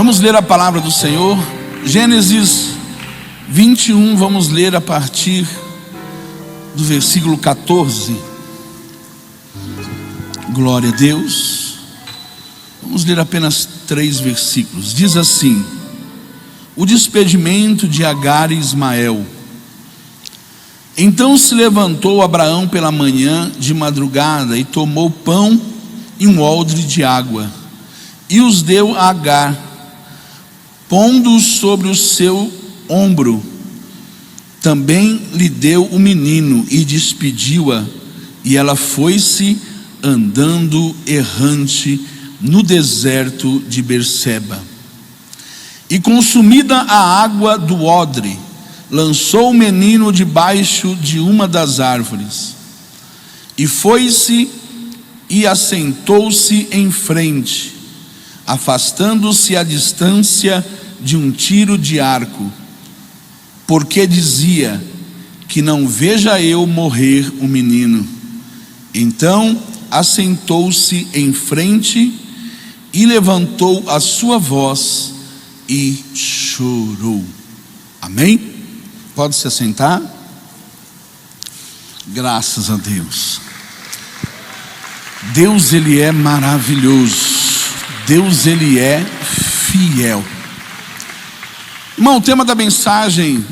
Vamos ler a palavra do Senhor, Gênesis 21, vamos ler a partir do versículo 14. Glória a Deus. Vamos ler apenas 3 versículos. Diz assim: o despedimento de Agar e Ismael. Então se levantou Abraão pela manhã de madrugada e tomou pão e um odre de água e os deu a Agar, pondo-os sobre o seu ombro. Também lhe deu o menino e despediu-a, e ela foi-se andando errante no deserto de Berseba. E consumida a água do odre, lançou o menino debaixo de uma das árvores, e foi-se e assentou-se em frente, afastando-se à distância de um tiro de arco, porque dizia: que não veja eu morrer o menino. Então assentou-se em frente e levantou a sua voz e chorou. Amém? Pode se assentar. Graças a Deus. Deus, Ele é maravilhoso. Deus, Ele é fiel. Irmão, o tema da mensagem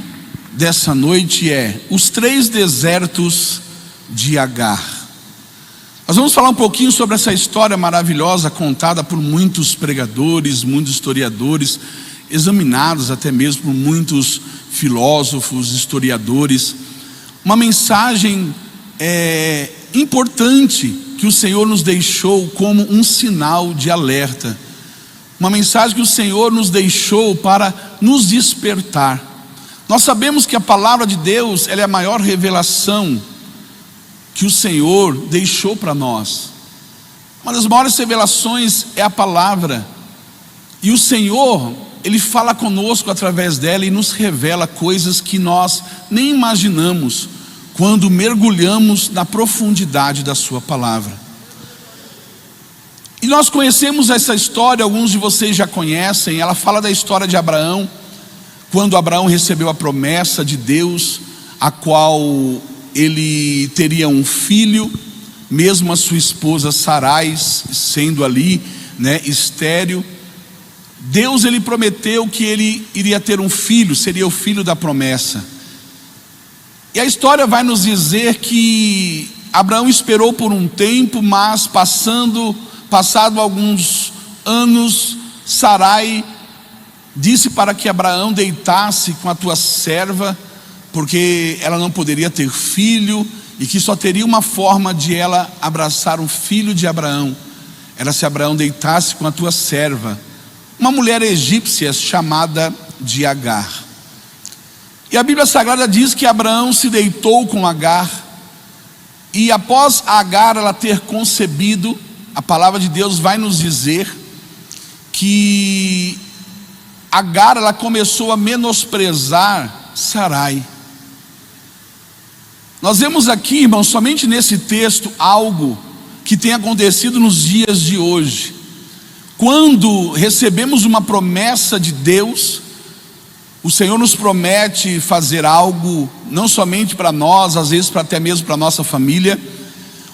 dessa noite é os 3 desertos de Agar. Nós vamos falar um pouquinho sobre essa história maravilhosa contada por muitos pregadores, muitos historiadores, examinados até mesmo por muitos filósofos, historiadores. Uma mensagem importante que o Senhor nos deixou como um sinal de alerta. Uma mensagem que o Senhor nos deixou para nos despertar. Nós sabemos que a palavra de Deus, ela é a maior revelação que o Senhor deixou para nós. Uma das maiores revelações é a palavra. E o Senhor, Ele fala conosco através dela e nos revela coisas que nós nem imaginamos quando mergulhamos na profundidade da sua palavra. E nós conhecemos essa história, alguns de vocês já conhecem. Ela fala da história de Abraão, quando Abraão recebeu a promessa de Deus, a qual ele teria um filho, mesmo a sua esposa Sarai sendo ali, estéril. Deus, Ele prometeu que ele iria ter um filho, seria o filho da promessa. E a história vai nos dizer que Abraão esperou por um tempo, mas passado alguns anos, Sarai disse para que Abraão deitasse com a tua serva, porque ela não poderia ter filho, e que só teria uma forma de ela abraçar um filho de Abraão, era se Abraão deitasse com a tua serva, uma mulher egípcia chamada de Agar. E a Bíblia Sagrada diz que Abraão se deitou com Agar, e após Agar ela ter concebido, a palavra de Deus vai nos dizer que Agar ela começou a menosprezar Sarai. Nós vemos aqui, irmãos, somente nesse texto, algo que tem acontecido nos dias de hoje. Quando recebemos uma promessa de Deus, o Senhor nos promete fazer algo, não somente para nós, às vezes até mesmo para a nossa família.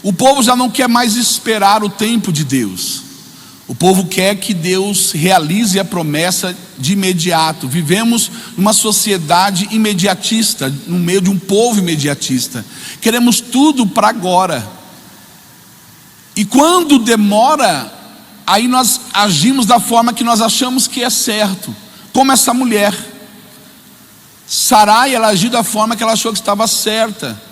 O povo já não quer mais esperar o tempo de Deus. O povo quer que Deus realize a promessa de imediato. Vivemos numa sociedade imediatista, no meio de um povo imediatista. Queremos tudo para agora. E quando demora, aí nós agimos da forma que nós achamos que é certo. Como essa mulher. Sarai, ela agiu da forma que ela achou que estava certa.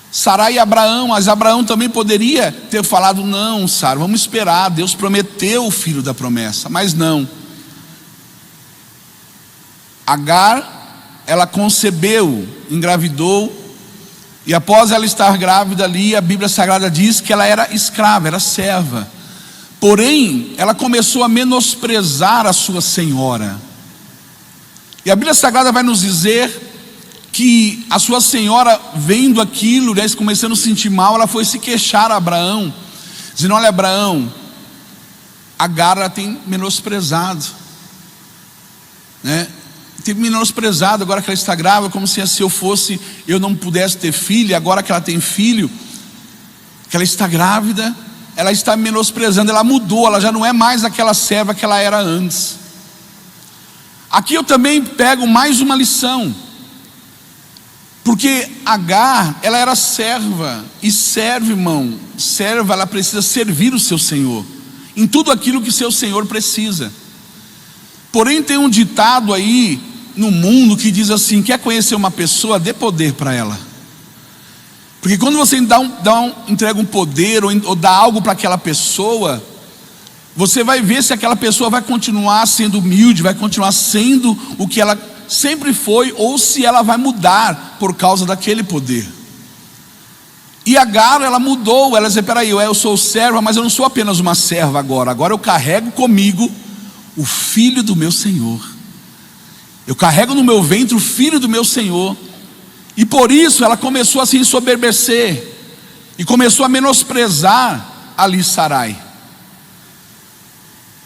Sarai e Abraão, mas Abraão também poderia ter falado: não, Sara, vamos esperar, Deus prometeu o filho da promessa. Mas não. Agar, ela concebeu, engravidou, e após ela estar grávida ali, a Bíblia Sagrada diz que ela era escrava, era serva. Porém, ela começou a menosprezar a sua senhora. E a Bíblia Sagrada vai nos dizer que a sua senhora, vendo aquilo, começando a se sentir mal, ela foi se queixar a Abraão, dizendo: olha, Abraão, Agar tem menosprezado. né? Tem menosprezado agora que ela está grávida, como se eu não pudesse ter filho, e agora que ela tem filho, que ela está grávida, ela está menosprezando, ela mudou, ela já não é mais aquela serva que ela era antes. Aqui eu também pego mais uma lição, porque Agar, ela era serva, e serva, irmão, serva, ela precisa servir o seu senhor, em tudo aquilo que seu senhor precisa. Porém tem um ditado aí no mundo que diz assim: quer conhecer uma pessoa, dê poder para ela. Porque quando você entrega um poder ou dá algo para aquela pessoa, você vai ver se aquela pessoa vai continuar sendo humilde, vai continuar sendo o que ela sempre foi, ou se ela vai mudar por causa daquele poder. E Agar, ela mudou, ela disse: peraí, eu sou serva, mas eu não sou apenas uma serva agora eu carrego comigo o filho do meu Senhor, eu carrego no meu ventre o filho do meu Senhor. E por isso ela começou a se ensoberbecer, e começou a menosprezar ali Sarai.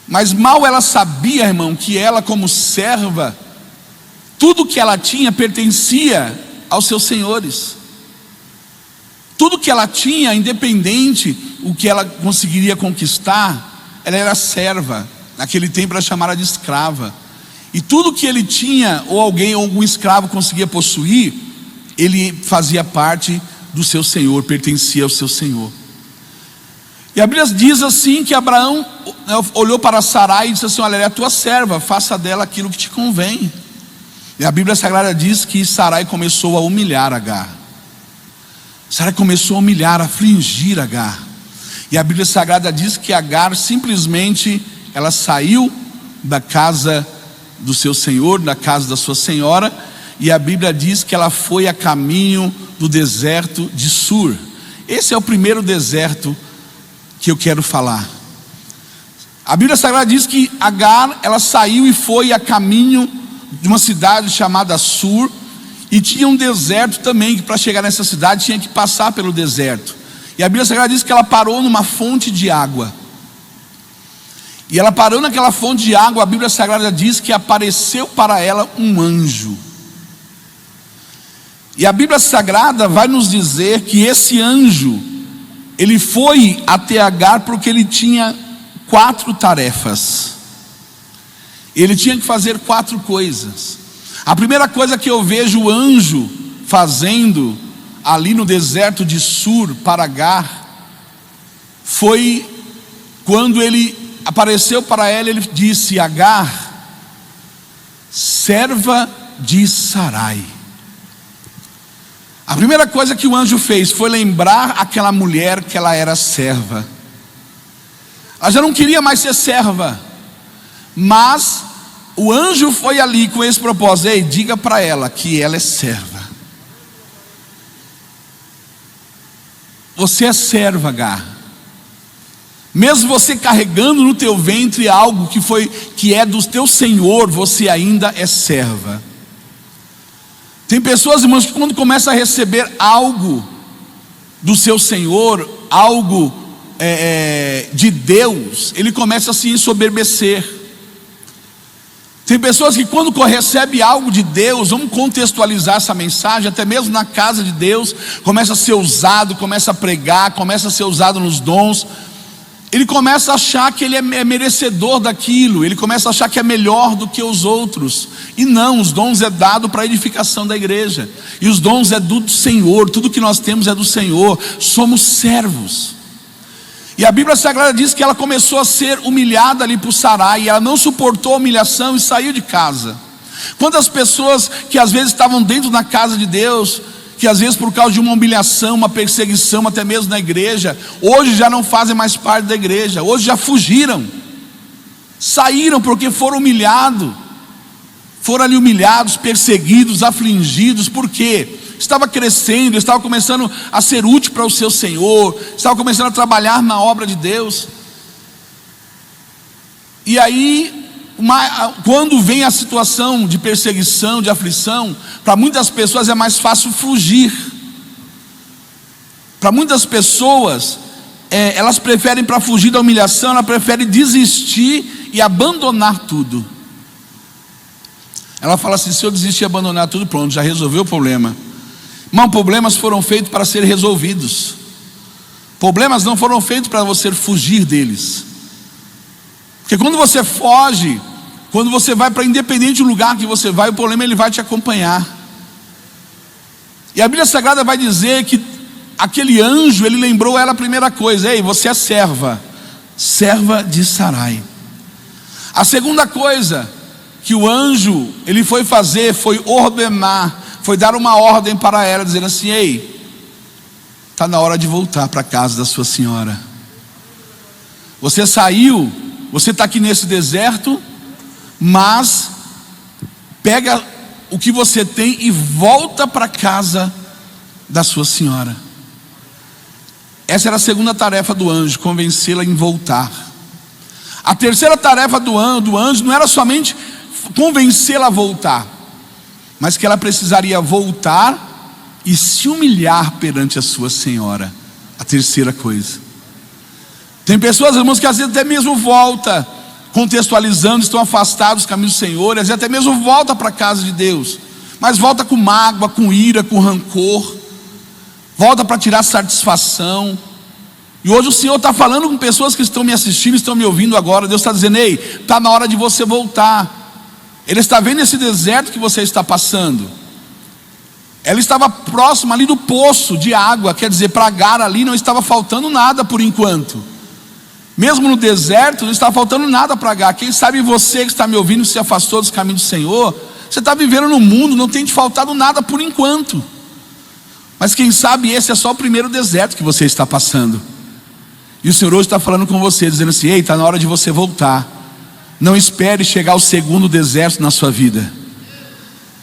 Mas mal ela sabia, irmão, que ela como serva, tudo que ela tinha pertencia aos seus senhores. Tudo que ela tinha, independente o que ela conseguiria conquistar, ela era serva. Naquele tempo era chamada de escrava. E tudo que ele tinha, ou algum escravo conseguia possuir, ele fazia parte do seu senhor, pertencia ao seu senhor. E a Bíblia diz assim que Abraão olhou para Sarai e disse assim: olha, ela é a tua serva, faça dela aquilo que te convém. E a Bíblia Sagrada diz que Sarai começou a humilhar Agar. Sarai começou a humilhar, a afligir Agar. E a Bíblia Sagrada diz que Agar simplesmente, ela saiu da casa do seu senhor, da casa da sua senhora, e a Bíblia diz que ela foi a caminho do deserto de Sur. Esse é o primeiro deserto que eu quero falar. A Bíblia Sagrada diz que Agar, ela saiu e foi a caminho de uma cidade chamada Sur, e tinha um deserto também, que para chegar nessa cidade tinha que passar pelo deserto. E a Bíblia Sagrada diz que ela parou numa fonte de água. E ela parou naquela fonte de água, a Bíblia Sagrada diz que apareceu para ela um anjo. E a Bíblia Sagrada vai nos dizer que esse anjo, ele foi até Agar porque ele tinha 4 tarefas. Ele tinha que fazer 4 coisas. A primeira coisa que eu vejo o anjo fazendo ali no deserto de Sur para Agar, foi quando ele apareceu para ela, ele disse: Agar, serva de Sarai. A primeira coisa que o anjo fez foi lembrar aquela mulher que ela era serva. Ela já não queria mais ser serva, mas o anjo foi ali com esse propósito: ei, diga para ela que ela é serva. Você é serva, Agar. Mesmo você carregando no teu ventre algo que é do teu Senhor, você ainda é serva. Tem pessoas, irmãos, que quando começa a receber algo do seu Senhor, algo de Deus, ele começa a se ensoberbecer. Tem pessoas que quando recebe algo de Deus, vamos contextualizar essa mensagem, até mesmo na casa de Deus, começa a ser usado, começa a pregar, começa a ser usado nos dons. Ele começa a achar que ele é merecedor daquilo, ele começa a achar que é melhor do que os outros. E não, os dons é dado para a edificação da igreja, e os dons é do Senhor, tudo que nós temos é do Senhor, somos servos. E a Bíblia Sagrada diz que ela começou a ser humilhada ali por Sarai, e ela não suportou a humilhação e saiu de casa. Quantas pessoas que às vezes estavam dentro da casa de Deus, que às vezes por causa de uma humilhação, uma perseguição, até mesmo na igreja, hoje já não fazem mais parte da igreja, hoje já fugiram, saíram porque foram humilhados, foram ali humilhados, perseguidos, afligidos. Por quê? Estava crescendo, estava começando a ser útil para o seu Senhor, estava começando a trabalhar na obra de Deus. E aí, quando vem a situação de perseguição, de aflição, para muitas pessoas é mais fácil fugir. Para muitas pessoas, elas preferem, para fugir da humilhação, elas preferem desistir e abandonar tudo. Ela fala assim: se eu desistir e abandonar tudo, pronto, já resolveu o problema. Mas problemas foram feitos para serem resolvidos. Problemas não foram feitos para você fugir deles. Porque quando você foge, quando você vai para independente do lugar que você vai, o problema ele vai te acompanhar. E a Bíblia Sagrada vai dizer que aquele anjo, ele lembrou ela a primeira coisa: ei, você é serva de Sarai. A segunda coisa que o anjo ele foi fazer, foi ordenar, foi dar uma ordem para ela, dizendo assim: ei, está na hora de voltar para a casa da sua senhora. Você saiu, você está aqui nesse deserto, mas pega o que você tem e volta para a casa da sua senhora. Essa era a segunda tarefa do anjo, convencê-la em voltar. A terceira tarefa do anjo não era somente convencê-la a voltar, mas que ela precisaria voltar e se humilhar perante a sua senhora. A terceira coisa. Tem pessoas, irmãos, que às vezes até mesmo volta, contextualizando, estão afastados dos caminhos do Senhor, às vezes até mesmo volta para a casa de Deus, mas volta com mágoa, com ira, com rancor, volta para tirar satisfação. E hoje o Senhor está falando com pessoas que estão me assistindo, estão me ouvindo agora. Deus está dizendo: ei, está na hora de você voltar. Ele está vendo esse deserto que você está passando. Ela estava próxima ali do poço de água, quer dizer, para Agar ali não estava faltando nada por enquanto. Mesmo no deserto não estava faltando nada para Agar. Quem sabe você que está me ouvindo, se afastou dos caminhos do Senhor, você está vivendo no mundo, não tem te faltado nada por enquanto. Mas quem sabe esse é só o primeiro deserto que você está passando. E o Senhor hoje está falando com você, dizendo assim: ei, está na hora de você voltar. Não espere chegar ao segundo deserto na sua vida.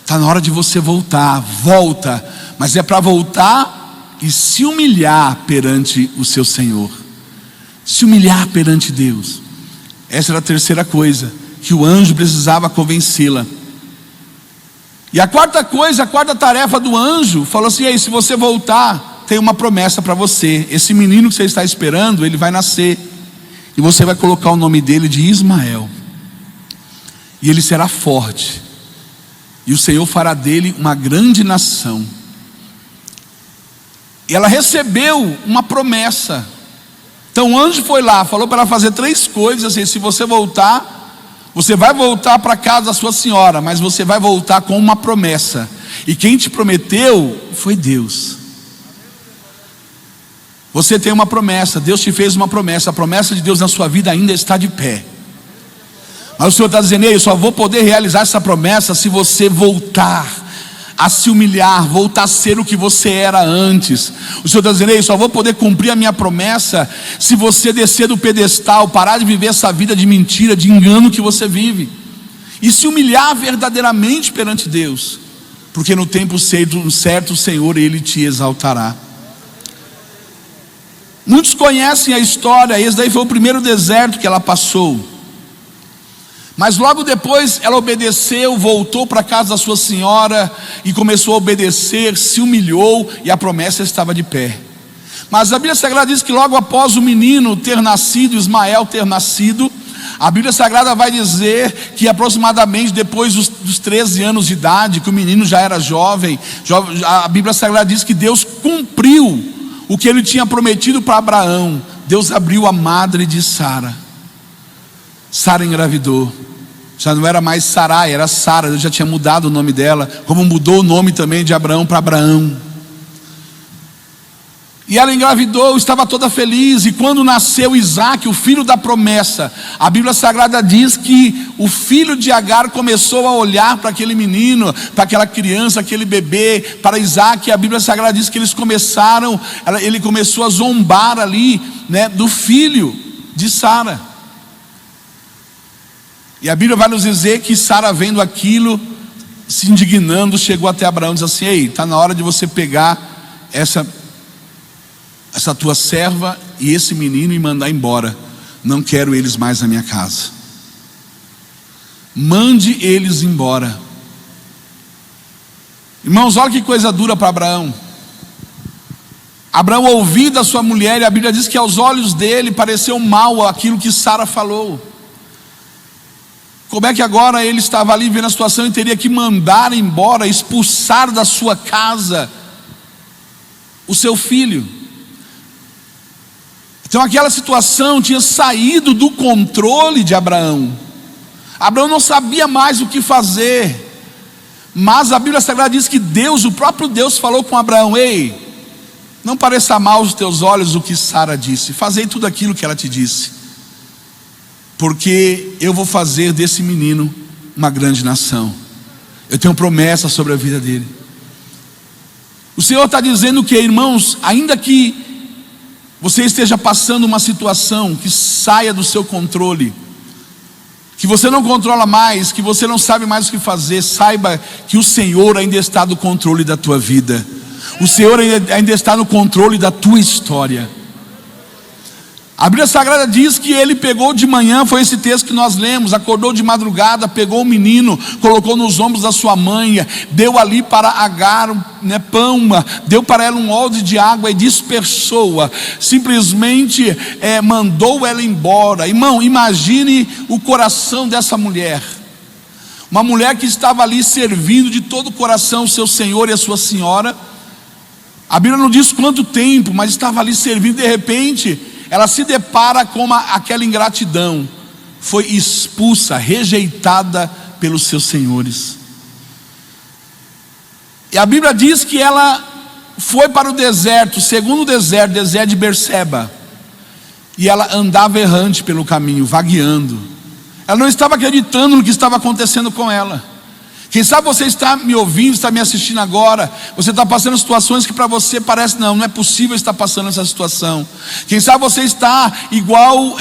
Está na hora de você voltar. Volta, mas é para voltar e se humilhar perante o seu Senhor. Se humilhar perante Deus. Essa era a terceira coisa que o anjo precisava convencê-la. E a quarta coisa, a quarta tarefa do anjo, falou assim: ei, se você voltar, tem uma promessa para você. Esse menino que você está esperando, ele vai nascer, e você vai colocar o nome dele de Ismael, e ele será forte, e o Senhor fará dele uma grande nação. E ela recebeu uma promessa. Então o anjo foi lá, falou para ela fazer três coisas, assim: se você voltar, você vai voltar para a casa da sua senhora, mas você vai voltar com uma promessa. E quem te prometeu foi Deus. Você tem uma promessa, Deus te fez uma promessa. A promessa de Deus na sua vida ainda está de pé. Mas o Senhor está dizendo: ei, eu só vou poder realizar essa promessa se você voltar a se humilhar, voltar a ser o que você era antes. O Senhor está dizendo: ei, só vou poder cumprir a minha promessa se você descer do pedestal, parar de viver essa vida de mentira, de engano que você vive, e se humilhar verdadeiramente perante Deus, porque no tempo certo o Senhor, Ele te exaltará. Muitos conhecem a história. Esse daí foi o primeiro deserto que ela passou. Mas logo depois ela obedeceu, voltou para a casa da sua senhora e começou a obedecer, se humilhou, e a promessa estava de pé. Mas a Bíblia Sagrada diz que logo após o menino ter nascido, Ismael ter nascido, a Bíblia Sagrada vai dizer que aproximadamente depois dos 13 anos de idade, que o menino já era jovem, a Bíblia Sagrada diz que Deus cumpriu o que Ele tinha prometido para Abraão. Deus abriu a madre de Sara. Sara engravidou. Já não era mais Sarai, era Sara. Deus já tinha mudado o nome dela, como mudou o nome também de Abraão para Abraão. E ela engravidou, estava toda feliz. E quando nasceu Isaac, o filho da promessa, a Bíblia Sagrada diz que o filho de Agar começou a olhar para aquele menino, para aquela criança, aquele bebê, para Isaac. E a Bíblia Sagrada diz que ele começou a zombar ali, né, do filho de Sara. E a Bíblia vai nos dizer que Sara, vendo aquilo, se indignando, chegou até Abraão e disse assim: ei, está na hora de você pegar essa tua serva e esse menino e mandar embora. Não quero eles mais na minha casa. Mande eles embora. Irmãos, olha que coisa dura para Abraão. Abraão ouviu da sua mulher, e a Bíblia diz que aos olhos dele pareceu mal aquilo que Sara falou. Como é que agora ele estava ali vendo a situação e teria que mandar embora, expulsar da sua casa o seu filho? Então aquela situação tinha saído do controle de Abraão. Abraão não sabia mais o que fazer. Mas a Bíblia Sagrada diz que Deus, o próprio Deus, falou com Abraão: ei, não pareça mal aos teus olhos o que Sara disse, fazei tudo aquilo que ela te disse, porque eu vou fazer desse menino uma grande nação. Eu tenho promessa sobre a vida dele. O Senhor está dizendo que, irmãos, ainda que você esteja passando uma situação que saia do seu controle, que você não controla mais, que você não sabe mais o que fazer, saiba que o Senhor ainda está no controle da tua vida. O Senhor ainda está no controle da tua história. A Bíblia Sagrada diz que ele pegou de manhã, foi esse texto que nós lemos, acordou de madrugada, pegou o menino, colocou nos ombros da sua mãe, deu ali para Agar, pão, deu para ela um odre de água e dispersou-a, simplesmente mandou ela embora. Irmão, imagine o coração dessa mulher, uma mulher que estava ali servindo de todo o coração o seu Senhor e a sua senhora. A Bíblia não diz quanto tempo, mas estava ali servindo. De repente ela se depara com aquela ingratidão, foi expulsa, rejeitada pelos seus senhores. E a Bíblia diz que ela foi para o deserto, segundo deserto de Berseba, e ela andava errante pelo caminho, vagueando. Ela não estava acreditando no que estava acontecendo com ela. Quem sabe você está me ouvindo, está me assistindo agora, você está passando situações que para você parece, não é possível estar passando essa situação. Quem sabe você está igual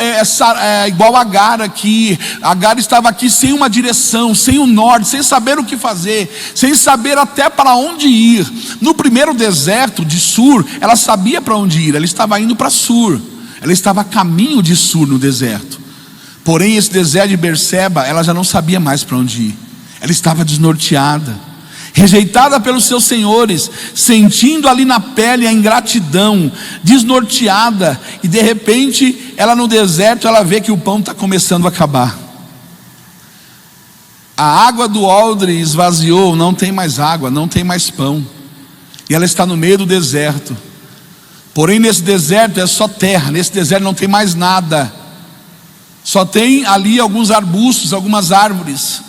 Agar aqui. Agar estava aqui sem uma direção, sem um norte, sem saber o que fazer, sem saber até para onde ir. No primeiro deserto de Sur, ela sabia para onde ir, ela estava indo para Sur, ela estava a caminho de Sur no deserto. Porém esse deserto de Berseba, ela já não sabia mais para onde ir. Ela estava desnorteada, rejeitada pelos seus senhores, sentindo ali na pele a ingratidão, desnorteada. E de repente, ela no deserto, ela vê que o pão está começando a acabar. A água do odre esvaziou, não tem mais água, não tem mais pão. E ela está no meio do deserto. Porém nesse deserto é só terra, nesse deserto não tem mais nada. Só tem ali alguns arbustos, algumas árvores.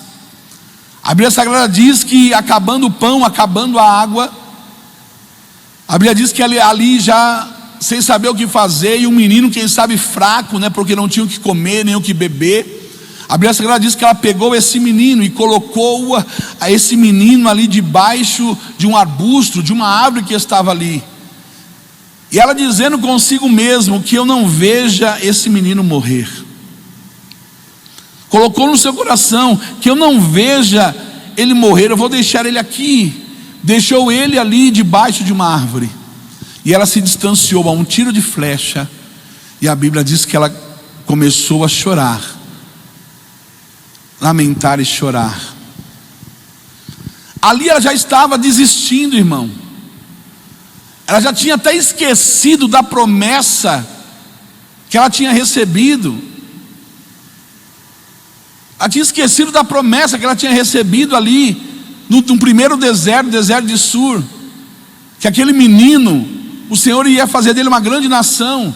A Bíblia Sagrada diz que acabando o pão, acabando a água, a Bíblia diz que ali já sem saber o que fazer, e um menino, quem sabe fraco, porque não tinha o que comer, nem o que beber. A Bíblia Sagrada diz que ela pegou esse menino e colocou esse menino ali debaixo de um arbusto, de uma árvore que estava ali. E ela dizendo consigo mesmo que eu não veja esse menino morrer. Colocou no seu coração que eu não veja ele morrer, eu vou deixar ele aqui. Deixou ele ali debaixo de uma árvore. E ela se distanciou a um tiro de flecha. E a Bíblia diz que ela começou a chorar, lamentar e chorar. Ali ela já estava desistindo, irmão. Ela já tinha até esquecido da promessa que ela tinha recebido. Ela tinha esquecido da promessa que ela tinha recebido ali no primeiro deserto de Sur, que aquele menino, o Senhor ia fazer dele uma grande nação.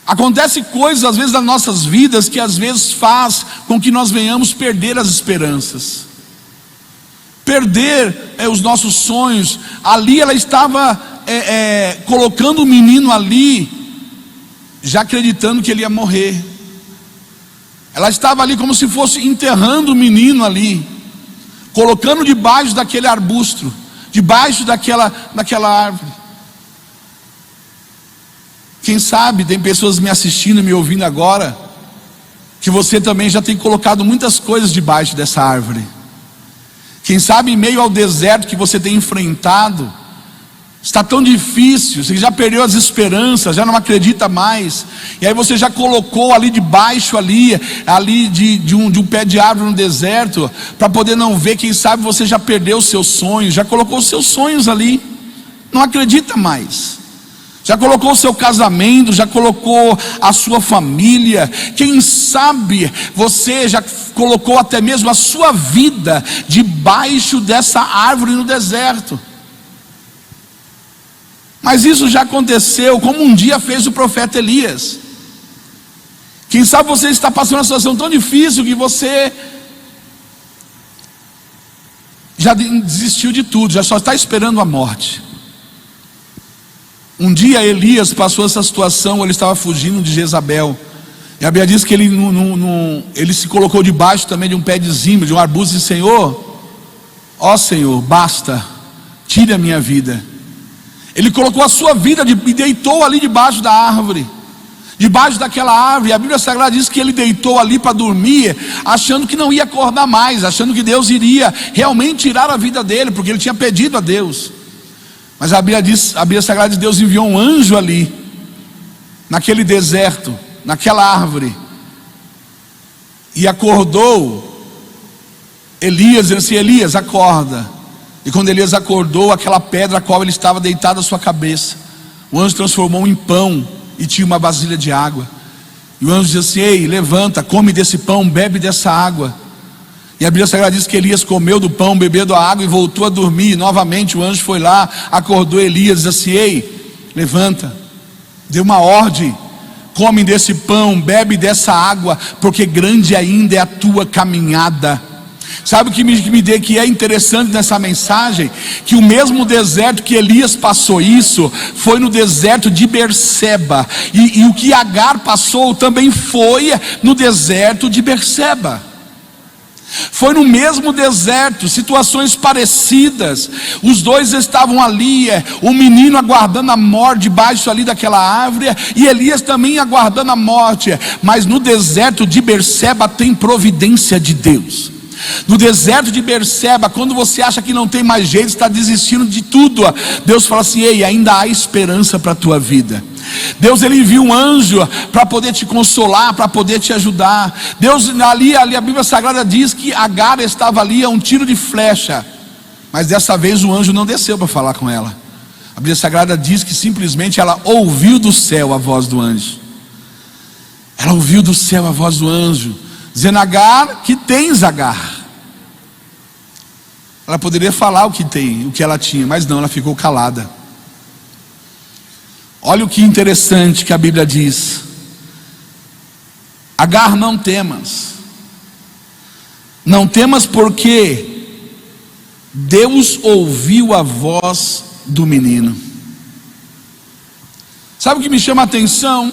Acontece coisas às vezes nas nossas vidas que às vezes faz com que nós venhamos perder as esperanças, perder os nossos sonhos. Ali ela estava colocando o menino ali, já acreditando que ele ia morrer. Ela estava ali como se fosse enterrando o menino ali, colocando debaixo daquele arbusto, debaixo daquela árvore. Quem sabe tem pessoas me assistindo e me ouvindo agora, que você também já tem colocado muitas coisas debaixo dessa árvore. Quem sabe em meio ao deserto que você tem enfrentado, está tão difícil, você já perdeu as esperanças, já não acredita mais, e aí você já colocou ali debaixo ali de um pé de árvore no deserto, para poder não ver. Quem sabe você já perdeu os seus sonhos, já colocou os seus sonhos ali, não acredita mais. já colocou o seu casamento, já colocou a sua família. Quem sabe você já colocou até mesmo a sua vida debaixo dessa árvore no deserto. Mas isso já aconteceu, como um dia fez o profeta Elias. Quem sabe você está passando uma situação tão difícil que você já desistiu de tudo, já só está esperando a morte. Um dia Elias passou essa situação, ele estava fugindo de Jezabel, e a Bíblia diz que ele se colocou debaixo também de um pé de zimbro, de um arbusto, e disse: Senhor, ó Senhor, basta, tire a minha vida. Ele colocou a sua vida e deitou ali debaixo da árvore, debaixo daquela árvore. A Bíblia Sagrada diz que ele deitou ali para dormir, achando que não ia acordar mais, achando que Deus iria realmente tirar a vida dele, porque ele tinha pedido a Deus. Mas a Bíblia Sagrada diz que Deus enviou um anjo ali, naquele deserto, naquela árvore, e acordou Elias, dizendo assim: Elias, acorda. E quando Elias acordou, aquela pedra a qual ele estava deitado à sua cabeça, o anjo transformou em pão, e tinha uma vasilha de água. E o anjo disse assim: ei, levanta, come desse pão, bebe dessa água. E a Bíblia Sagrada diz que Elias comeu do pão, bebeu da água e voltou a dormir. E novamente o anjo foi lá, acordou Elias, disse assim: ei, levanta, deu uma ordem, come desse pão, bebe dessa água, porque grande ainda é a tua caminhada. Sabe o que é interessante nessa mensagem? Que o mesmo deserto que Elias passou isso, foi no deserto de Berseba. E o que Agar passou também foi no deserto de Berseba. Foi no mesmo deserto, situações parecidas. Os dois estavam ali, o menino aguardando a morte debaixo ali daquela árvore, e Elias também aguardando a morte. Mas no deserto de Berseba tem providência de Deus. No deserto de Berseba, quando você acha que não tem mais jeito, está desistindo de tudo, Deus fala assim: ei, ainda há esperança para a tua vida. Deus, ele envia um anjo para poder te consolar, para poder te ajudar. Deus, ali a Bíblia Sagrada diz que Agar estava ali a um tiro de flecha, mas dessa vez o anjo não desceu para falar com ela. A Bíblia Sagrada diz que simplesmente ela ouviu do céu a voz do anjo. Ela ouviu do céu a voz do anjo, dizendo: Agar, que tens, Agar? Ela poderia falar o que ela tinha, mas não, ela ficou calada. Olha o que interessante que a Bíblia diz: Agar, não temas. Não temas, porque Deus ouviu a voz do menino. Sabe o que me chama a atenção?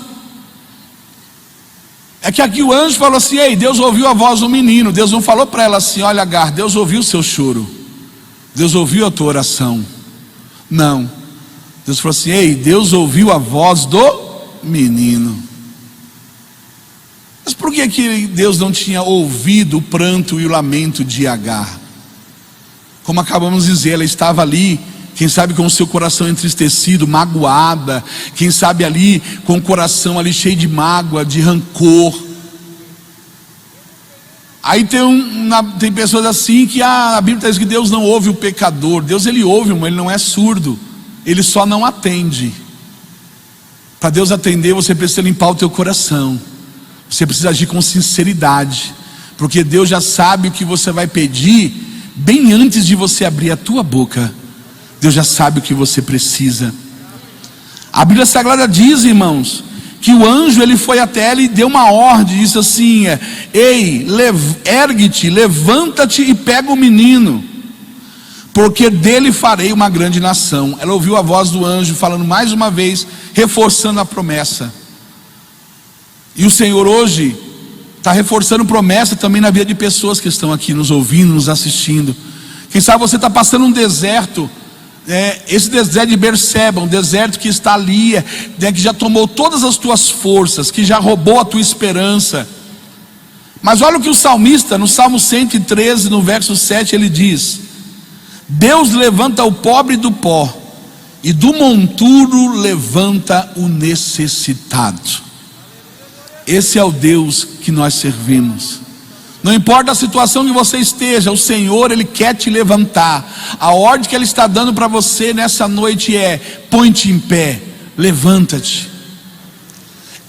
É que aqui o anjo falou assim: ei, Deus ouviu a voz do menino. Deus não falou para ela assim: olha, Agar, Deus ouviu o seu choro, Deus ouviu a tua oração. Não, Deus falou assim: ei, Deus ouviu a voz do menino. Mas por que Deus não tinha ouvido o pranto e o lamento de Agar? Como acabamos de dizer, ela estava ali, quem sabe com o seu coração entristecido, magoada, quem sabe ali com o coração ali cheio de mágoa, de rancor. Aí tem pessoas assim que a Bíblia diz que Deus não ouve o pecador. Deus, ele ouve, mas ele não é surdo, ele só não atende. Para Deus atender, você precisa limpar o teu coração, você precisa agir com sinceridade, porque Deus já sabe o que você vai pedir bem antes de você abrir a tua boca. Deus já sabe o que você precisa. A Bíblia Sagrada diz, irmãos, que o anjo, ele foi até ela e deu uma ordem, disse assim: ei, ergue-te, levanta-te e pega o menino, porque dele farei uma grande nação. Ela ouviu a voz do anjo falando mais uma vez, reforçando a promessa. E o Senhor hoje está reforçando promessa também na vida de pessoas que estão aqui nos ouvindo, nos assistindo. Quem sabe você está passando um deserto, esse deserto de Berseba, um deserto que está ali, que já tomou todas as tuas forças, que já roubou a tua esperança. Mas olha o que o salmista, no Salmo 113, no verso 7, ele diz: Deus levanta o pobre do pó, e do monturo levanta o necessitado. Esse é o Deus que nós servimos. Não importa a situação que você esteja, o Senhor, ele quer te levantar. A ordem que ele está dando para você nessa noite é: põe-te em pé, levanta-te,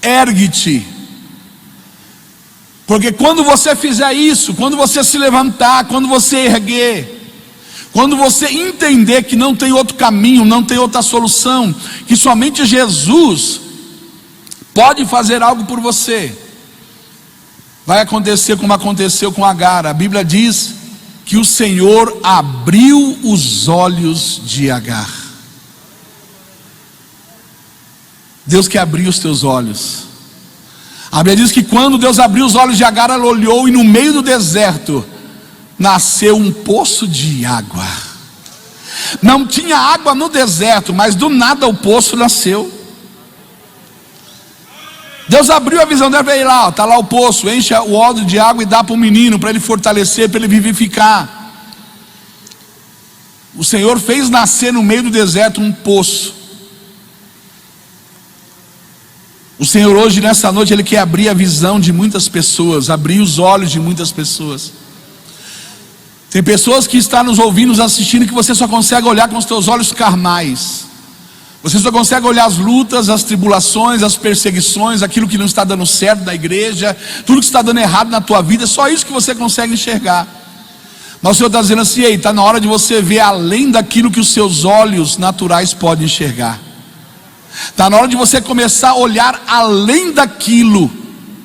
ergue-te. Porque quando você fizer isso, quando você se levantar, quando você erguer, quando você entender que não tem outro caminho, não tem outra solução, que somente Jesus pode fazer algo por você, vai acontecer como aconteceu com Agar. A Bíblia diz que o Senhor abriu os olhos de Agar. Deus quer abrir os teus olhos. A Bíblia diz que quando Deus abriu os olhos de Agar, ela olhou e no meio do deserto nasceu um poço de água. Não tinha água no deserto, mas do nada o poço nasceu. Deus abriu a visão dela, veio lá, está lá o poço, enche o odre de água e dá para o menino, para ele fortalecer, para ele vivificar. O Senhor fez nascer no meio do deserto um poço. O Senhor hoje, nessa noite, Ele quer abrir a visão de muitas pessoas, abrir os olhos de muitas pessoas. Tem pessoas que estão nos ouvindo, nos assistindo, que você só consegue olhar com os teus olhos carnais. Você só consegue olhar as lutas, as tribulações, as perseguições, aquilo que não está dando certo na igreja, tudo que está dando errado na tua vida, só isso que você consegue enxergar. Mas o Senhor está dizendo assim: ei, está na hora de você ver além daquilo que os seus olhos naturais podem enxergar. Está na hora de você começar a olhar além daquilo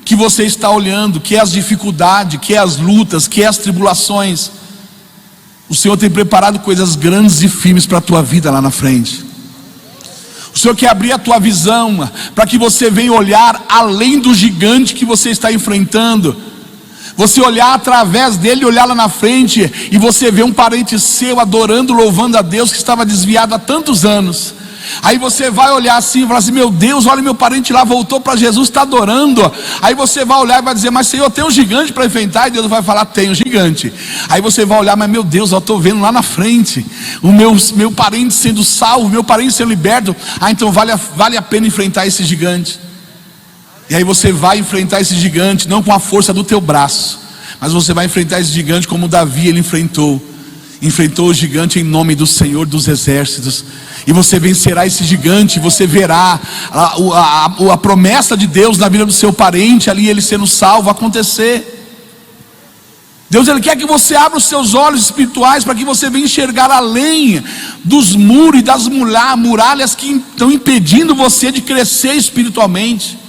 que você está olhando, que é as dificuldades, que é as lutas, que é as tribulações. O Senhor tem preparado coisas grandes e firmes para a tua vida lá na frente. O Senhor quer abrir a tua visão, para que você venha olhar além do gigante que você está enfrentando. Você olhar através dele, olhar lá na frente, e você vê um parente seu adorando, louvando a Deus, que estava desviado há tantos anos. Aí você vai olhar assim e falar assim: meu Deus, olha, meu parente lá voltou para Jesus, está adorando. Aí você vai olhar e vai dizer: mas Senhor, tem um gigante para enfrentar? E Deus vai falar: tem um gigante. Aí você vai olhar: mas meu Deus, eu estou vendo lá na frente o meu parente sendo salvo, meu parente sendo liberto. Ah, então vale a pena enfrentar esse gigante. E aí você vai enfrentar esse gigante, não com a força do teu braço, mas você vai enfrentar esse gigante como Davi, ele enfrentou o gigante em nome do Senhor dos exércitos. E você vencerá esse gigante. Você verá a promessa de Deus na vida do seu parente ali, ele sendo salvo, acontecer. Deus, Ele quer que você abra os seus olhos espirituais, para que você venha enxergar além dos muros e das muralhas que estão impedindo você de crescer espiritualmente.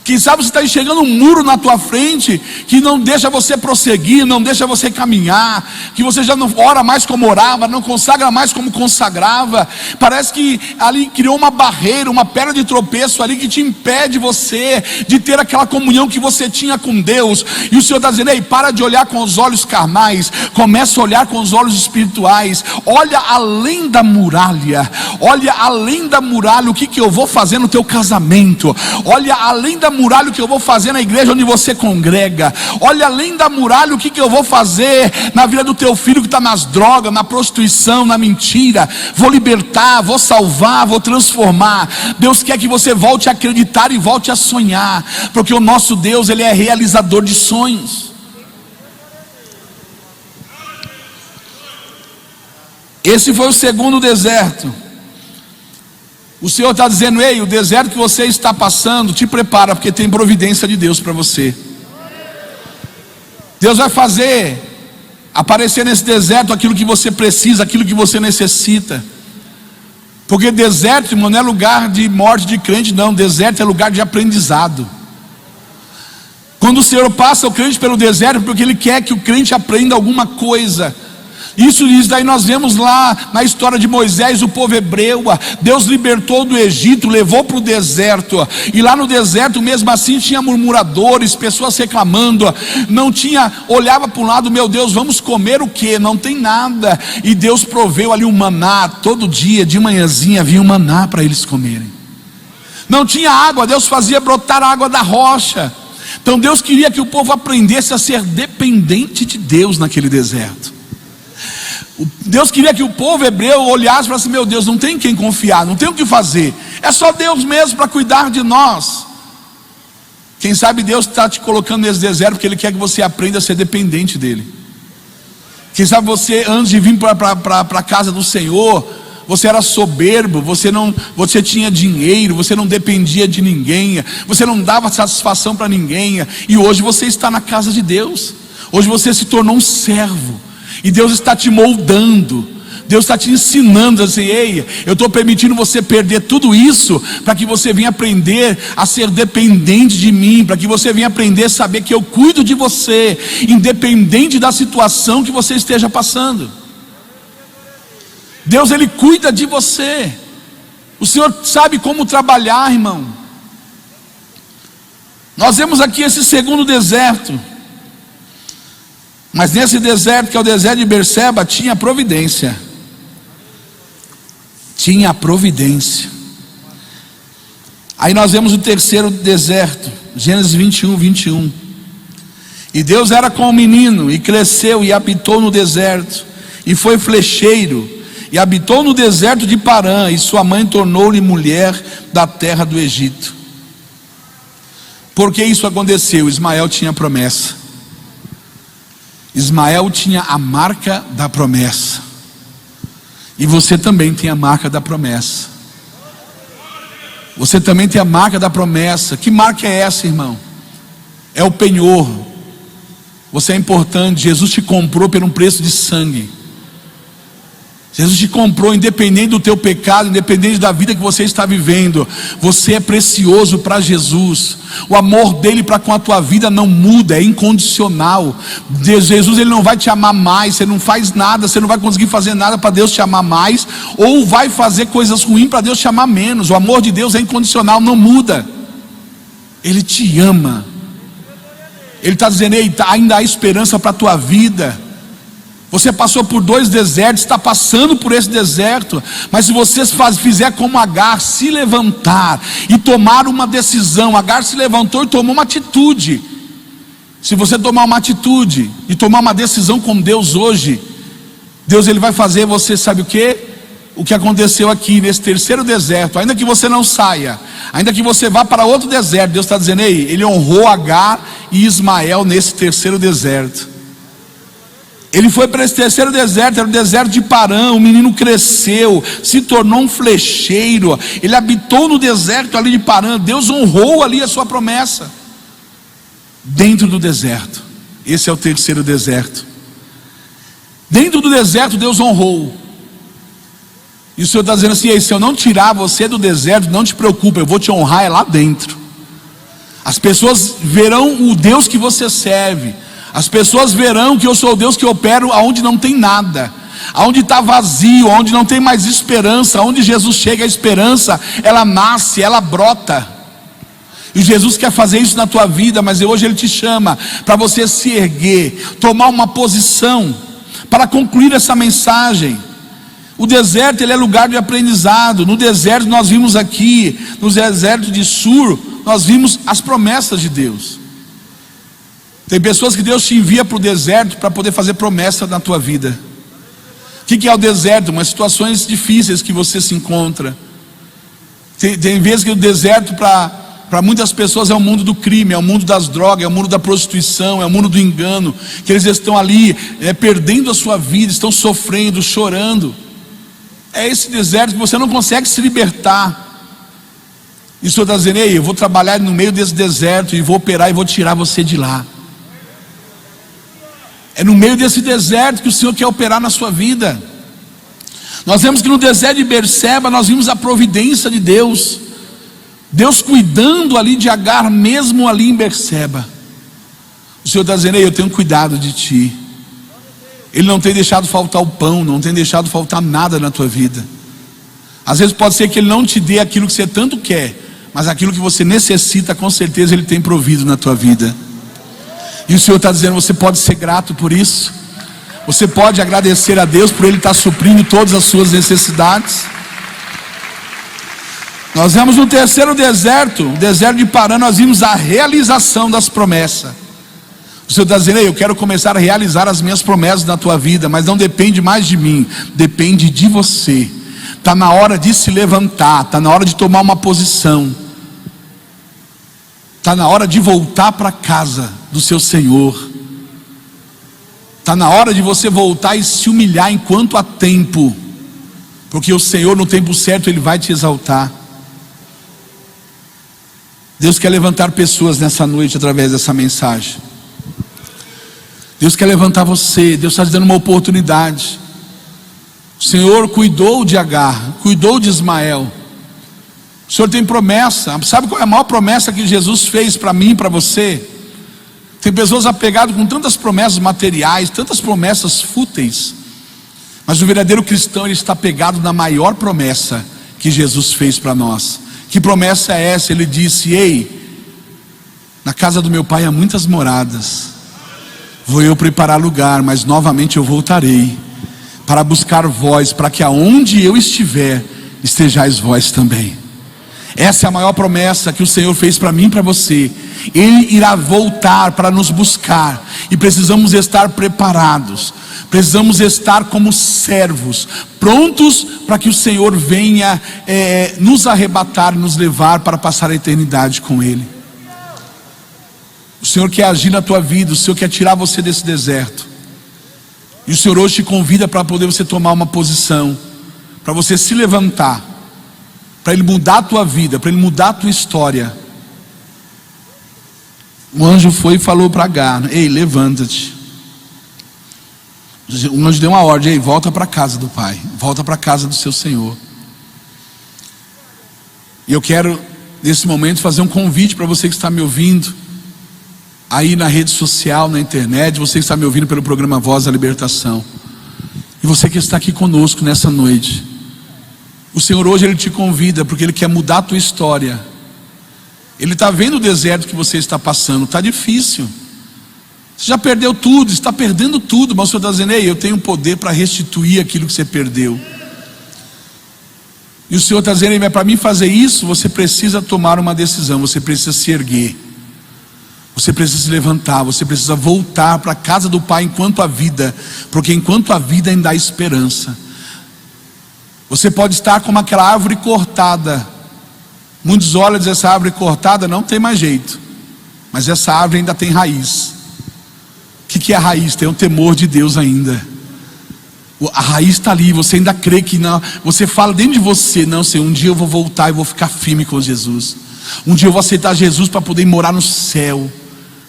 Quem sabe você está enxergando um muro na tua frente, que não deixa você prosseguir, não deixa você caminhar, que você já não ora mais como orava, não consagra mais como consagrava. Parece que ali criou uma barreira, uma pedra de tropeço ali, que te impede você de ter aquela comunhão que você tinha com Deus. E o Senhor está dizendo: ei, para de olhar com os olhos carnais, começa a olhar com os olhos espirituais. Olha além da muralha, olha além da muralha o que eu vou fazer no teu casamento, olha além da muralha o que eu vou fazer na igreja onde você congrega, olha além da muralha o que eu vou fazer na vida do teu filho que está nas drogas, na prostituição, na mentira. Vou libertar, vou salvar, vou transformar. Deus quer que você volte a acreditar e volte a sonhar, porque o nosso Deus, Ele é realizador de sonhos. Esse foi o segundo deserto. O Senhor está dizendo: ei, o deserto que você está passando, te prepara, porque tem providência de Deus para você. Deus vai fazer aparecer nesse deserto aquilo que você precisa, aquilo que você necessita. Porque deserto, irmão, não é lugar de morte de crente, não. Deserto é lugar de aprendizado. Quando o Senhor passa o crente pelo deserto, porque Ele quer que o crente aprenda alguma coisa. Isso daí nós vemos lá na história de Moisés, o povo hebreu. Deus libertou do Egito, levou para o deserto, e lá no deserto mesmo assim tinha murmuradores, pessoas reclamando, não tinha, olhava para um lado: meu Deus, vamos comer o que? Não tem nada. E Deus proveu ali um maná, todo dia de manhãzinha havia um maná para eles comerem. Não tinha água, Deus fazia brotar a água da rocha. Então Deus queria que o povo aprendesse a ser dependente de Deus naquele deserto. Deus queria que o povo hebreu olhasse e falasse: meu Deus, não tem quem confiar, não tem o que fazer, é só Deus mesmo para cuidar de nós. Quem sabe Deus está te colocando nesse deserto porque Ele quer que você aprenda a ser dependente dele. Quem sabe você, antes de vir para a casa do Senhor, você era soberbo, você tinha dinheiro, você não dependia de ninguém, você não dava satisfação para ninguém, e hoje você está na casa de Deus. Hoje você se tornou um servo, e Deus está te moldando, Deus está te ensinando assim: ei, eu estou permitindo você perder tudo isso, para que você venha aprender a ser dependente de mim, para que você venha aprender a saber que eu cuido de você, independente da situação que você esteja passando. Deus, Ele cuida de você. O Senhor sabe como trabalhar, irmão. Nós vemos aqui esse segundo deserto, mas nesse deserto, que é o deserto de Berseba, tinha providência. Tinha providência. Aí nós vemos o terceiro deserto, Gênesis 21, 21. E Deus era com o menino, e cresceu, e habitou no deserto, e foi flecheiro, e habitou no deserto de Parã, e sua mãe tornou-lhe mulher da terra do Egito. Por que isso aconteceu? Ismael tinha promessa. Ismael tinha a marca da promessa. E você também tem a marca da promessa. Você também tem a marca da promessa. Que marca é essa, irmão? É o penhor. Você é importante. Jesus te comprou por um preço de sangue. Jesus te comprou, independente do teu pecado, independente da vida que você está vivendo. Você é precioso para Jesus. O amor dele para com a tua vida não muda, é incondicional. Jesus, ele não vai te amar mais. Você não faz nada, você não vai conseguir fazer nada para Deus te amar mais, ou vai fazer coisas ruins para Deus te amar menos. O amor de Deus é incondicional, não muda. Ele te ama. Ele está dizendo: ei, ainda há esperança para a tua vida. Você passou por 2 desertos, está passando por esse deserto, mas se você fizer como Agar, se levantar e tomar uma decisão. Agar se levantou e tomou uma atitude. Se você tomar uma atitude e tomar uma decisão com Deus hoje, Deus, ele vai fazer você, sabe o que? O que aconteceu aqui nesse terceiro deserto. Ainda que você não saia, ainda que você vá para outro deserto, Deus está dizendo: ei, ele honrou Agar e Ismael nesse terceiro deserto. Ele foi para esse terceiro deserto, era o deserto de Parã. O menino cresceu, se tornou um flecheiro. Ele habitou no deserto ali de Parã. Deus honrou ali a sua promessa. Dentro do deserto. Esse é o terceiro deserto. Dentro do deserto Deus honrou. E o Senhor está dizendo assim: ei, se eu não tirar você do deserto, não te preocupe, eu vou te honrar é lá dentro. As pessoas verão o Deus que você serve. As pessoas verão que eu sou o Deus que opero aonde não tem nada, aonde está vazio, aonde não tem mais esperança. Aonde Jesus chega, a esperança, ela nasce, ela brota. E Jesus quer fazer isso na tua vida, mas hoje Ele te chama para você se erguer, tomar uma posição, para concluir essa mensagem. O deserto, ele é lugar de aprendizado. No deserto nós vimos aqui, no deserto de Sur, nós vimos as promessas de Deus. Tem pessoas que Deus te envia para o deserto para poder fazer promessa na tua vida. O que é o deserto? Umas situações difíceis que você se encontra. Tem vezes que o deserto para muitas pessoas é o mundo do crime, é o mundo das drogas, é o mundo da prostituição, é o mundo do engano, que eles estão ali perdendo a sua vida, estão sofrendo, chorando. É esse deserto que você não consegue se libertar. E o Senhor está dizendo: ei, eu vou trabalhar no meio desse deserto, e vou operar, e vou tirar você de lá. É no meio desse deserto que o Senhor quer operar na sua vida. Nós vemos que no deserto de Berseba nós vimos a providência de Deus. Deus cuidando ali de Agar, mesmo ali em Berseba. O Senhor está dizendo: ei, eu tenho cuidado de ti. Ele não tem deixado faltar o pão, não tem deixado faltar nada na tua vida. Às vezes pode ser que Ele não te dê aquilo que você tanto quer, mas aquilo que você necessita, com certeza Ele tem provido na tua vida. E o Senhor está dizendo: você pode ser grato por isso. Você pode agradecer a Deus por Ele estar suprindo todas as suas necessidades. Nós vemos no terceiro deserto, o deserto de Parã, nós vimos a realização das promessas. O Senhor está dizendo: ei, eu quero começar a realizar as minhas promessas na tua vida, mas não depende mais de mim, depende de você. Está na hora de se levantar, está na hora de tomar uma posição. Está na hora de voltar para a casa do seu Senhor. Está na hora de você voltar e se humilhar enquanto há tempo. porque o Senhor no tempo certo Ele vai te exaltar. Deus quer levantar pessoas nessa noite através dessa mensagem. Deus quer levantar você. Deus está te dando uma oportunidade. O Senhor cuidou de Agar, cuidou de Ismael. O Senhor tem promessa. Sabe qual é a maior promessa que Jesus fez para mim e para você? Tem pessoas apegadas com tantas promessas materiais, tantas promessas fúteis, mas o verdadeiro cristão, ele está apegado na maior promessa que Jesus fez para nós. Que promessa é essa? Ele disse: ei, na casa do meu pai há muitas moradas, vou eu preparar lugar, mas novamente eu voltarei para buscar vós, para que aonde eu estiver, estejais vós também. Essa é a maior promessa que o Senhor fez para mim e para você. Ele irá voltar para nos buscar, e precisamos estar preparados, precisamos estar como servos, prontos para que o Senhor venha nos arrebatar, nos levar para passar a eternidade com Ele. O Senhor quer agir na tua vida, o Senhor quer tirar você desse deserto, e o Senhor hoje te convida para poder você tomar uma posição, para você se levantar, para Ele mudar a tua vida, para Ele mudar a tua história. O anjo foi e falou para Agar: ei, levanta-te. O anjo deu uma ordem: ei, volta para a casa do pai, volta para a casa do seu Senhor. E eu quero nesse momento fazer um convite para você que está me ouvindo aí na rede social, na internet, você que está me ouvindo pelo programa Voz da Libertação, e você que está aqui conosco nessa noite. O Senhor hoje Ele te convida, porque Ele quer mudar a tua história. Ele está vendo o deserto que você está passando, está difícil, você já perdeu tudo, está perdendo tudo, mas o Senhor está dizendo: ei, eu tenho poder para restituir aquilo que você perdeu. E o Senhor está dizendo: mas para mim fazer isso, você precisa tomar uma decisão, você precisa se erguer, você precisa se levantar, você precisa voltar para a casa do Pai enquanto há vida, porque enquanto há vida ainda há esperança. Você pode estar como aquela árvore cortada. Muitos olham e dizem: essa árvore cortada não tem mais jeito, mas essa árvore ainda tem raiz. O que é a raiz? Tem o temor de Deus ainda. A raiz está ali, você ainda crê que não. Você fala dentro de você: não, Senhor, um dia eu vou voltar e vou ficar firme com Jesus. Um dia eu vou aceitar Jesus para poder morar no céu.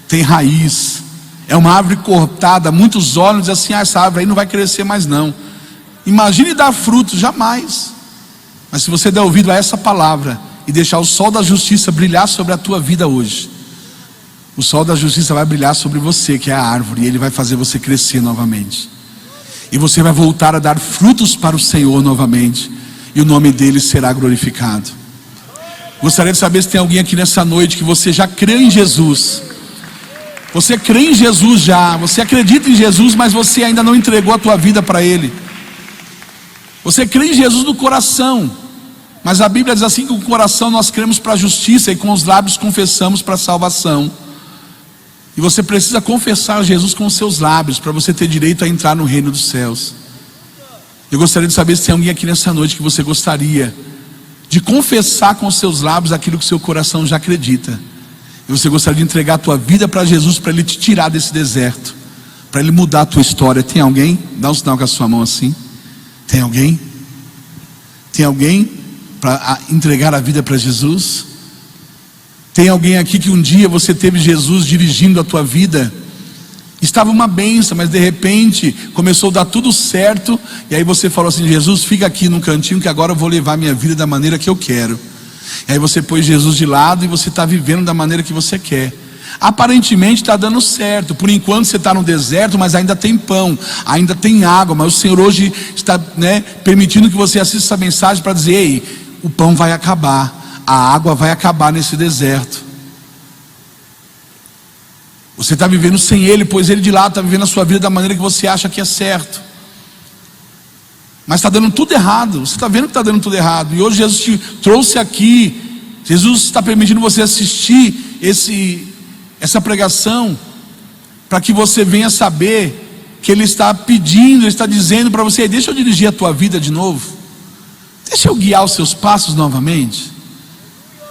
Tem raiz. É uma árvore cortada. Muitos olham e dizem assim: essa árvore aí não vai crescer mais não. Imagine dar frutos, jamais. Mas se você der ouvido a essa palavra e deixar o sol da justiça brilhar sobre a tua vida hoje, o sol da justiça vai brilhar sobre você, que é a árvore, e ele vai fazer você crescer novamente, e você vai voltar a dar frutos para o Senhor novamente, e o nome dele será glorificado. Gostaria de saber se tem alguém aqui nessa noite que você já crê em Jesus. Você crê em Jesus já, você acredita em Jesus, mas você ainda não entregou a tua vida para Ele. Você crê em Jesus no coração, mas a Bíblia diz assim que com o coração nós cremos para a justiça e com os lábios confessamos para a salvação. E você precisa confessar Jesus com os seus lábios para você ter direito a entrar no reino dos céus. Eu gostaria de saber se tem alguém aqui nessa noite que você gostaria de confessar com os seus lábios aquilo que o seu coração já acredita. E você gostaria de entregar a tua vida para Jesus, para Ele te tirar desse deserto, para Ele mudar a tua história. Tem alguém? Dá um sinal com a sua mão assim. Tem alguém? Tem alguém para entregar a vida para Jesus? Tem alguém aqui que um dia você teve Jesus dirigindo a tua vida? Estava uma bênção, mas de repente começou a dar tudo certo, e aí você falou assim: Jesus, fica aqui num cantinho que agora eu vou levar minha vida da maneira que eu quero. E aí você pôs Jesus de lado e você está vivendo da maneira que você quer. Aparentemente está dando certo, por enquanto você está no deserto, mas ainda tem pão, ainda tem água. Mas o Senhor hoje está permitindo que você assista essa mensagem para dizer: ei, o pão vai acabar, a água vai acabar nesse deserto. Você está vivendo sem Ele, pois Ele de lado está vivendo a sua vida da maneira que você acha que é certo, mas está dando tudo errado. Você está vendo que está dando tudo errado, e hoje Jesus te trouxe aqui. Jesus está permitindo você assistir essa pregação, para que você venha saber que Ele está pedindo, Ele está dizendo para você: deixa eu dirigir a tua vida de novo, deixa eu guiar os seus passos novamente.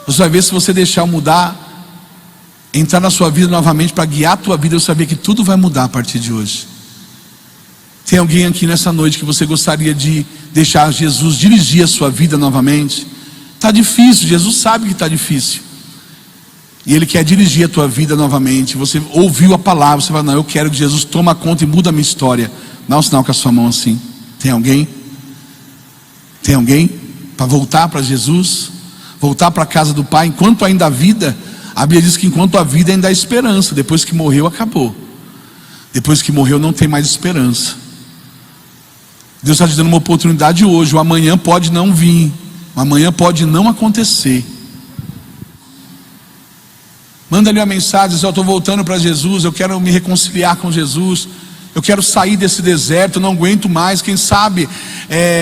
Você vai ver, se você deixar eu mudar, entrar na sua vida novamente para guiar a tua vida, eu saber que tudo vai mudar a partir de hoje. Tem alguém aqui nessa noite que você gostaria de deixar Jesus dirigir a sua vida novamente? Está difícil, Jesus sabe que está difícil, e Ele quer dirigir a tua vida novamente. Você ouviu a palavra, você fala, não, eu quero que Jesus tome conta e muda a minha história. Dá um sinal com a sua mão assim. Tem alguém? Tem alguém? Para voltar para Jesus? Voltar para a casa do Pai? Enquanto ainda há vida, a Bíblia diz que enquanto há vida ainda há esperança. Depois que morreu, acabou. Depois que morreu, não tem mais esperança. Deus está te dando uma oportunidade hoje. O amanhã pode não vir, o amanhã pode não acontecer. Manda ali uma mensagem, eu estou voltando para Jesus, eu quero me reconciliar com Jesus, eu quero sair desse deserto, eu não aguento mais. Quem sabe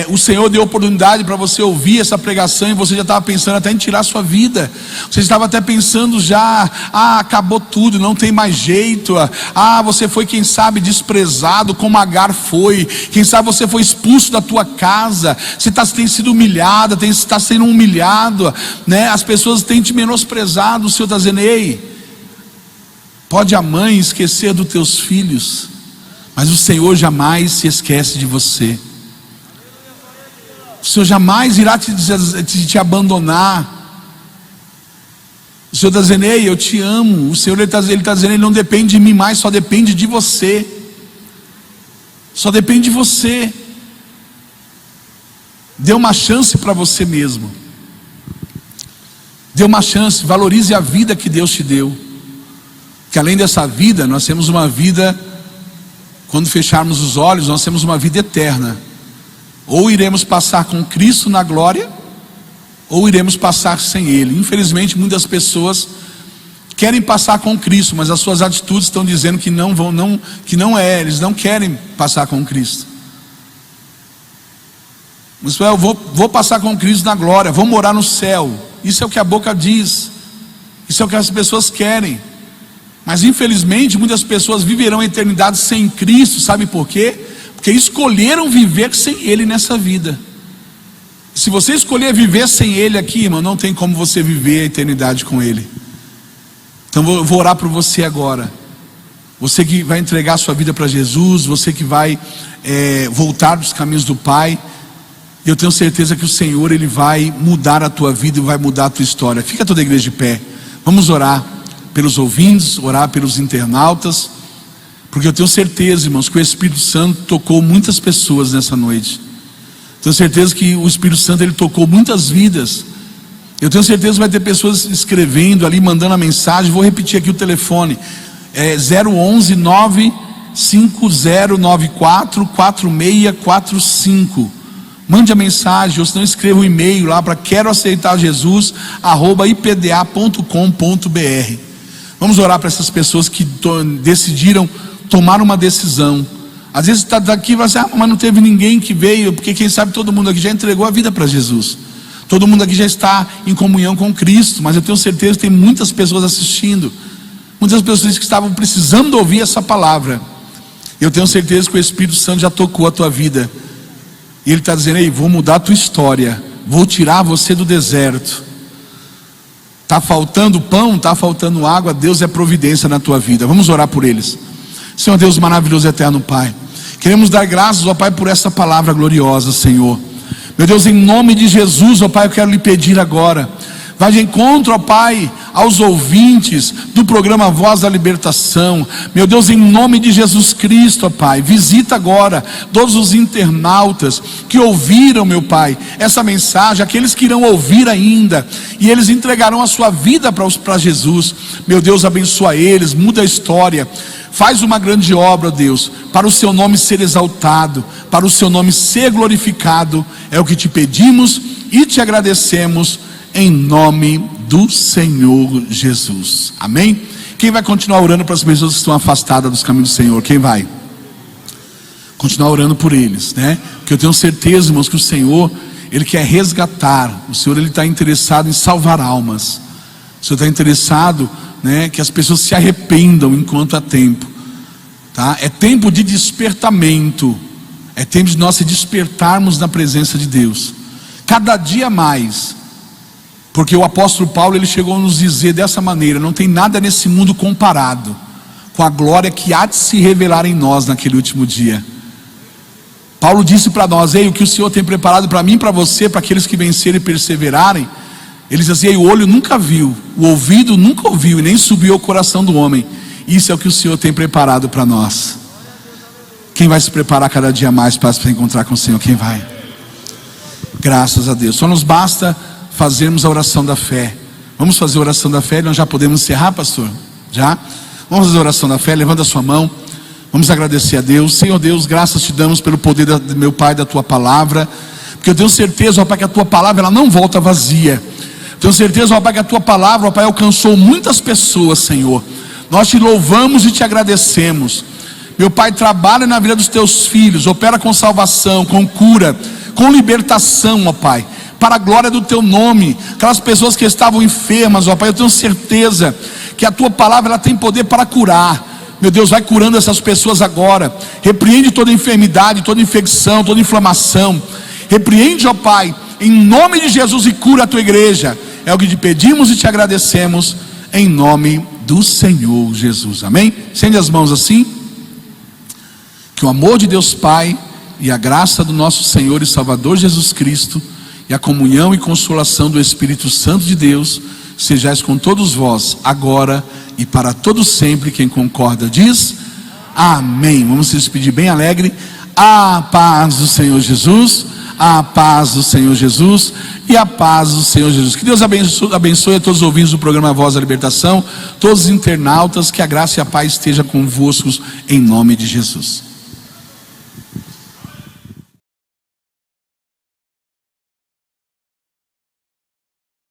o Senhor deu oportunidade para você ouvir essa pregação e você já estava pensando até em tirar a sua vida. Você estava até pensando já, acabou tudo, não tem mais jeito. Você foi, quem sabe, desprezado como Agar foi. Quem sabe você foi expulso da tua casa. Você tem sido humilhado, está sendo humilhado, né? As pessoas têm te menosprezado. O Senhor está dizendo, ei, pode a mãe esquecer dos teus filhos, mas o Senhor jamais se esquece de você. O Senhor jamais irá te abandonar. O Senhor está dizendo, ei, eu te amo. O Senhor está dizendo, Ele não depende de mim mais, só depende de você. Só depende de você. Dê uma chance para você mesmo. Dê uma chance, valorize a vida que Deus te deu. Que além dessa vida, nós temos uma vida, quando fecharmos os olhos, nós temos uma vida eterna. Ou iremos passar com Cristo na glória, ou iremos passar sem Ele. Infelizmente, muitas pessoas querem passar com Cristo, mas as suas atitudes estão dizendo que não vão, eles não querem passar com Cristo. Mas eu vou passar com Cristo na glória, vou morar no céu. Isso é o que a boca diz, isso é o que as pessoas querem. Mas infelizmente muitas pessoas viverão a eternidade sem Cristo. Sabe por quê? Porque escolheram viver sem Ele nessa vida. Se você escolher viver sem Ele aqui, irmão, não tem como você viver a eternidade com Ele. Então eu vou orar por você agora. Você que vai entregar a sua vida para Jesus, você que vai voltar dos caminhos do Pai. Eu tenho certeza que o Senhor, Ele vai mudar a tua vida e vai mudar a tua história. Fica toda a igreja de pé. Vamos orar pelos ouvintes, orar pelos internautas, porque eu tenho certeza, irmãos, que o Espírito Santo tocou muitas pessoas nessa noite. Tenho certeza que o Espírito Santo, Ele tocou muitas vidas. Eu tenho certeza que vai ter pessoas escrevendo ali, mandando a mensagem. Vou repetir aqui o telefone, 011 95094 4645. Mande a mensagem, ou se não, escreva um e-mail lá para queroaceitarjesus@ipda.com.br. Vamos orar para essas pessoas que decidiram tomar uma decisão. Às vezes está daqui e vai dizer, mas não teve ninguém que veio, porque quem sabe todo mundo aqui já entregou a vida para Jesus. Todo mundo aqui já está em comunhão com Cristo, mas eu tenho certeza que tem muitas pessoas assistindo, muitas pessoas que estavam precisando ouvir essa palavra. Eu tenho certeza que o Espírito Santo já tocou a tua vida, e Ele está dizendo, ei, vou mudar a tua história, vou tirar você do deserto. Está faltando pão, está faltando água, Deus é providência na tua vida. Vamos orar por eles. Senhor Deus maravilhoso, eterno Pai, queremos dar graças, ó Pai, por essa palavra gloriosa, Senhor. Meu Deus, em nome de Jesus, ó Pai, eu quero lhe pedir agora, vai de encontro, ó Pai, aos ouvintes do programa Voz da Libertação. Meu Deus, em nome de Jesus Cristo, ó Pai, visita agora todos os internautas que ouviram, meu Pai, essa mensagem, aqueles que irão ouvir ainda, e eles entregarão a sua vida para Jesus. Meu Deus, abençoa eles, muda a história. Faz uma grande obra, Deus, para o seu nome ser exaltado, para o seu nome ser glorificado. É o que te pedimos e te agradecemos, em nome do Senhor Jesus. Amém? Quem vai continuar orando para as pessoas que estão afastadas dos caminhos do Senhor? Quem vai? Continuar orando por eles, né? Porque eu tenho certeza, irmãos, que o Senhor, Ele quer resgatar. O Senhor, Ele está interessado em salvar almas. O Senhor está interessado, né, que as pessoas se arrependam enquanto há tempo, tá? É tempo de despertamento. É tempo de nós se despertarmos na presença de Deus, cada dia mais. Porque o apóstolo Paulo, ele chegou a nos dizer dessa maneira: não tem nada nesse mundo comparado com a glória que há de se revelar em nós naquele último dia. Paulo disse para nós: ei, o que o Senhor tem preparado para mim e para você, para aqueles que vencerem e perseverarem. Ele diz assim: ei, o olho nunca viu, o ouvido nunca ouviu, e nem subiu ao coração do homem. Isso é o que o Senhor tem preparado para nós. Quem vai se preparar cada dia mais para se encontrar com o Senhor? Quem vai? Graças a Deus. Só nos basta fazermos a oração da fé. Vamos fazer a oração da fé. Nós já podemos encerrar, pastor? Já? Vamos fazer a oração da fé. Levanta a sua mão. Vamos agradecer a Deus. Senhor Deus, graças te damos pelo poder do meu Pai, da tua palavra, porque eu tenho certeza, ó Pai, que a tua palavra ela não volta vazia. Tenho certeza, ó Pai, que a tua palavra, ó Pai, alcançou muitas pessoas, Senhor. Nós te louvamos e te agradecemos. Meu Pai, trabalha na vida dos teus filhos, opera com salvação, com cura, com libertação, ó Pai, para a glória do teu nome. Aquelas pessoas que estavam enfermas, ó Pai, eu tenho certeza que a tua palavra ela tem poder para curar. Meu Deus, vai curando essas pessoas agora. Repreende toda enfermidade, toda infecção, toda inflamação. Repreende, ó Pai, em nome de Jesus, e cura a tua igreja. É o que te pedimos e te agradecemos, em nome do Senhor Jesus. Amém? Estende as mãos assim. Que o amor de Deus Pai e a graça do nosso Senhor e Salvador Jesus Cristo e a comunhão e consolação do Espírito Santo de Deus sejais com todos vós, agora e para todos sempre. Quem concorda diz amém. Vamos se despedir bem alegre. A paz do Senhor Jesus, a paz do Senhor Jesus e a paz do Senhor Jesus. Que Deus abençoe a todos os ouvintes do programa Voz da Libertação, todos os internautas. Que a graça e a paz esteja convosco em nome de Jesus.